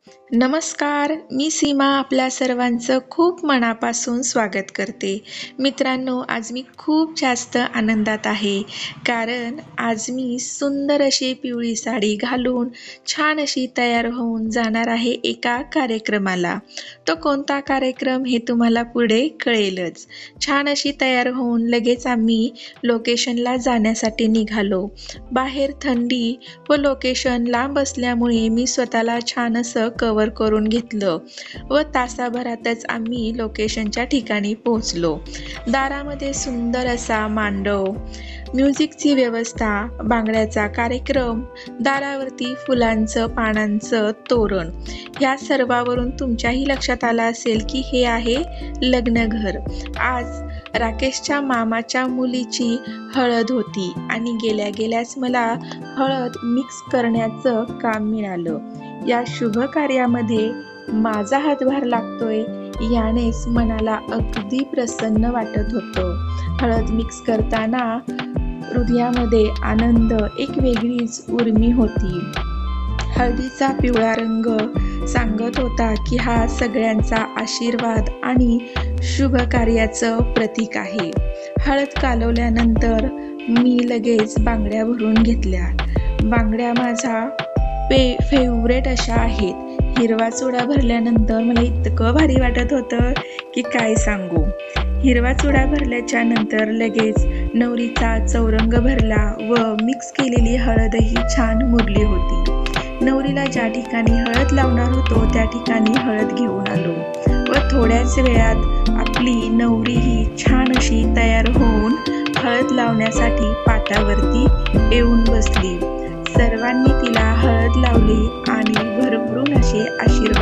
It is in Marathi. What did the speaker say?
नमस्कार, मी सीमा आपल्या सर्वांचं खूप मनापासून स्वागत करते. मित्रांनो, आज मी खूप जास्त आनंदात आहे. कारण आज मी सुंदर अशी पिवळी साडी घालून छान अशी तयार होऊन जाणार आहे एका कार्यक्रमाला. तो कोणता कार्यक्रम हे तुम्हाला पुढे कळेलच. छान अशी तयार होऊन लगेच आम्ही लोकेशनला जाण्यासाठी निघालो. बाहेर थंडी व लोकेशन लांब असल्यामुळे मी स्वतःला छान असं कव्हर करून घेतलं व तासाभरातच आम्ही लोकेशनच्या ठिकाणी पोहोचलो. दारामध्ये सुंदर असा मांडव, म्युझिकची व्यवस्था, बांगड्याचा कार्यक्रम, दारावरती फुलांचं पानांचं तोरण. ह्या सर्वावरून तुमच्याही लक्षात आलं असेल की हे आहे लग्नघर. आज राकेशच्या मामाच्या मुलीची हळद होती आणि गेल्या गेल्याच मला हळद मिक्स करण्याचं काम मिळालं. या शुभ कार्यामध्ये माझा हातभार लागतोय यानेच मनाला अगदी प्रसन्न वाटत होतं. हळद मिक्स करताना हृदयामध्ये आनंद, एक वेगळीच उर्मी होती. हळदीचा पिवळा रंग सांगत होता की हा सगळ्यांचा आशीर्वाद आणि शुभ कार्याचं प्रतीक आहे. हळद कालवल्यानंतर मी लगेच बांगड्या भरून घेतल्या. बांगड्या माझा फेवरेट अशा आहेत. हिरवा चुडा भरल्यानंतर मला इतकं भारी वाटत होतं की काय सांगू. हिरवा चुडा भरल्याच्या नंतर लगेच नवरीचा चौरंग भरला व मिक्स केलेली हळदही छान मुरली होती. नवरीला ज्या ठिकाणी हळद लावणार होतो त्या ठिकाणी हळद घेऊन आलो व थोड्याच वेळात आपली नवरीही छान अशी तयार होऊन हळद लावण्यासाठी पाटावरती येऊन बसली. सर्वांनी तिला हळद लावली आणि भरभरून असे आशीर्वाद